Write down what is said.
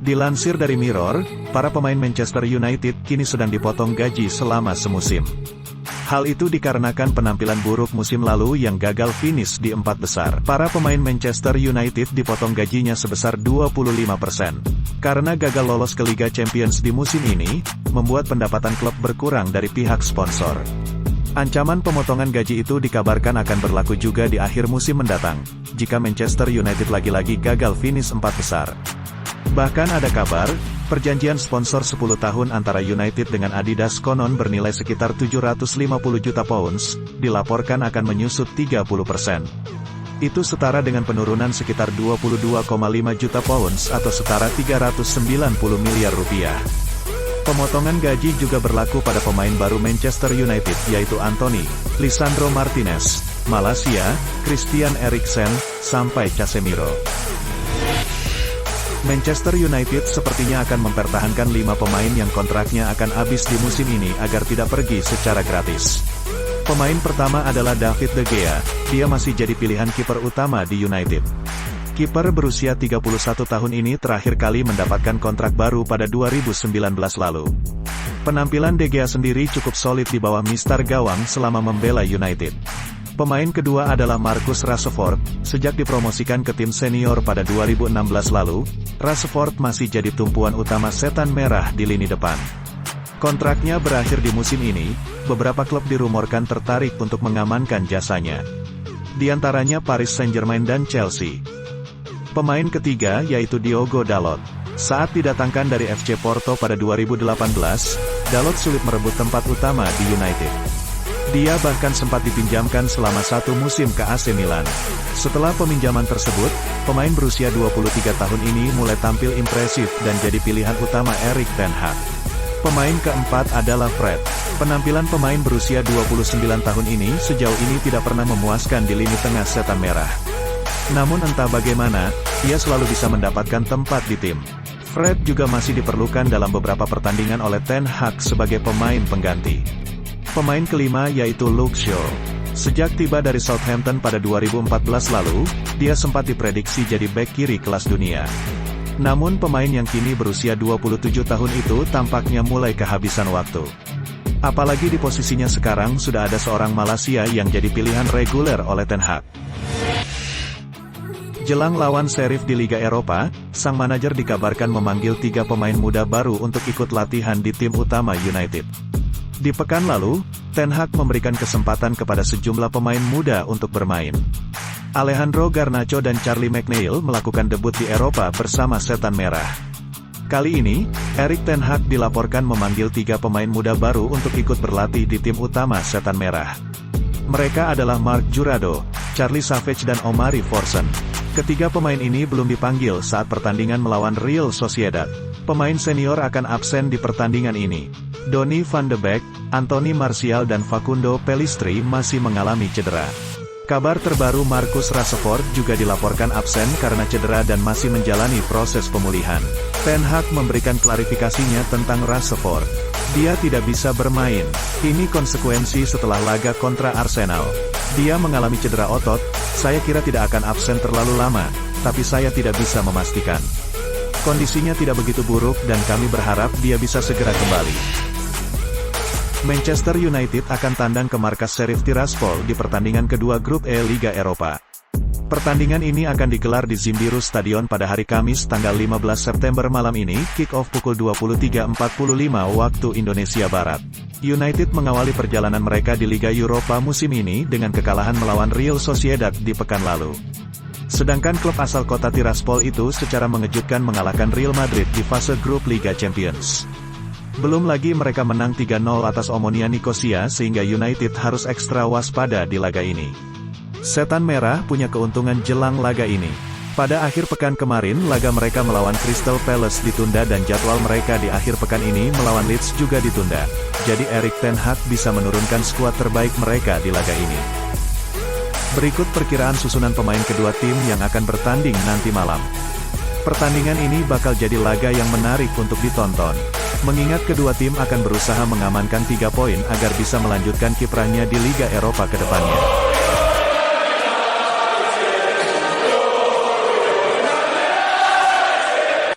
Dilansir dari Mirror, para pemain Manchester United kini sedang dipotong gaji selama semusim. Hal itu dikarenakan penampilan buruk musim lalu yang gagal finish di 4 besar. Para pemain Manchester United dipotong gajinya sebesar 25%. Karena gagal lolos ke Liga Champions di musim ini, membuat pendapatan klub berkurang dari pihak sponsor. Ancaman pemotongan gaji itu dikabarkan akan berlaku juga di akhir musim mendatang, jika Manchester United lagi-lagi gagal finish 4 besar. Bahkan ada kabar, perjanjian sponsor 10 tahun antara United dengan Adidas konon bernilai sekitar 750 juta pounds, dilaporkan akan menyusut 30%. Itu setara dengan penurunan sekitar 22,5 juta pounds atau setara 390 miliar rupiah. Pemotongan gaji juga berlaku pada pemain baru Manchester United yaitu Anthony, Lisandro Martinez, Malaysia, Christian Eriksen, sampai Casemiro. Manchester United sepertinya akan mempertahankan 5 pemain yang kontraknya akan habis di musim ini agar tidak pergi secara gratis. Pemain pertama adalah David De Gea, dia masih jadi pilihan kiper utama di United. Kiper berusia 31 tahun ini terakhir kali mendapatkan kontrak baru pada 2019 lalu. Penampilan De Gea sendiri cukup solid di bawah mistar gawang selama membela United. Pemain kedua adalah Marcus Rashford. Sejak dipromosikan ke tim senior pada 2016 lalu, Rashford masih jadi tumpuan utama setan merah di lini depan. Kontraknya berakhir di musim ini, beberapa klub dirumorkan tertarik untuk mengamankan jasanya. Di antaranya Paris Saint-Germain dan Chelsea. Pemain ketiga yaitu Diogo Dalot. Saat didatangkan dari FC Porto pada 2018, Dalot sulit merebut tempat utama di United. Dia bahkan sempat dipinjamkan selama 1 musim ke AC Milan. Setelah peminjaman tersebut, pemain berusia 23 tahun ini mulai tampil impresif dan jadi pilihan utama Erik ten Hag. Pemain keempat adalah Fred. Penampilan pemain berusia 29 tahun ini sejauh ini tidak pernah memuaskan di lini tengah setan merah. Namun entah bagaimana, ia selalu bisa mendapatkan tempat di tim. Fred juga masih diperlukan dalam beberapa pertandingan oleh ten Hag sebagai pemain pengganti. Pemain kelima yaitu Luke Shaw. Sejak tiba dari Southampton pada 2014 lalu, dia sempat diprediksi jadi bek kiri kelas dunia. Namun pemain yang kini berusia 27 tahun itu tampaknya mulai kehabisan waktu. Apalagi di posisinya sekarang sudah ada seorang Malaysia yang jadi pilihan reguler oleh ten Hag. Jelang lawan Sheriff di Liga Eropa, sang manajer dikabarkan memanggil 3 pemain muda baru untuk ikut latihan di tim utama United. Di pekan lalu, ten Hag memberikan kesempatan kepada sejumlah pemain muda untuk bermain. Alejandro Garnacho dan Charlie McNeil melakukan debut di Eropa bersama setan merah. Kali ini, Erik ten Hag dilaporkan memanggil 3 pemain muda baru untuk ikut berlatih di tim utama setan merah. Mereka adalah Marc Jurado, Charlie Savage dan Omari Forson. Ketiga pemain ini belum dipanggil saat pertandingan melawan Real Sociedad. Pemain senior akan absen di pertandingan ini. Donny van de Beek, Anthony Martial dan Facundo Pellistri masih mengalami cedera. Kabar terbaru Marcus Rashford juga dilaporkan absen karena cedera dan masih menjalani proses pemulihan. Ten Hag memberikan klarifikasinya tentang Rashford. Dia tidak bisa bermain. Ini konsekuensi setelah laga kontra Arsenal. Dia mengalami cedera otot, saya kira tidak akan absen terlalu lama, tapi saya tidak bisa memastikan. Kondisinya tidak begitu buruk dan kami berharap dia bisa segera kembali. Manchester United akan tandang ke markas Sheriff Tiraspol di pertandingan kedua grup E Liga Eropa. Pertandingan ini akan digelar di Zimbiru Stadion pada hari Kamis tanggal 15 September malam ini, kick-off pukul 23.45 waktu Indonesia Barat. United mengawali perjalanan mereka di Liga Eropa musim ini dengan kekalahan melawan Real Sociedad di pekan lalu. Sedangkan klub asal kota Tiraspol itu secara mengejutkan mengalahkan Real Madrid di fase grup Liga Champions. Belum lagi mereka menang 3-0 atas Omonia Nicosia sehingga United harus ekstra waspada di laga ini. Setan Merah punya keuntungan jelang laga ini. Pada akhir pekan kemarin laga mereka melawan Crystal Palace ditunda dan jadwal mereka di akhir pekan ini melawan Leeds juga ditunda. Jadi Erik ten Hag bisa menurunkan skuad terbaik mereka di laga ini. Berikut perkiraan susunan pemain kedua tim yang akan bertanding nanti malam. Pertandingan ini bakal jadi laga yang menarik untuk ditonton. Mengingat kedua tim akan berusaha mengamankan 3 poin agar bisa melanjutkan kiprahnya di Liga Eropa ke depannya.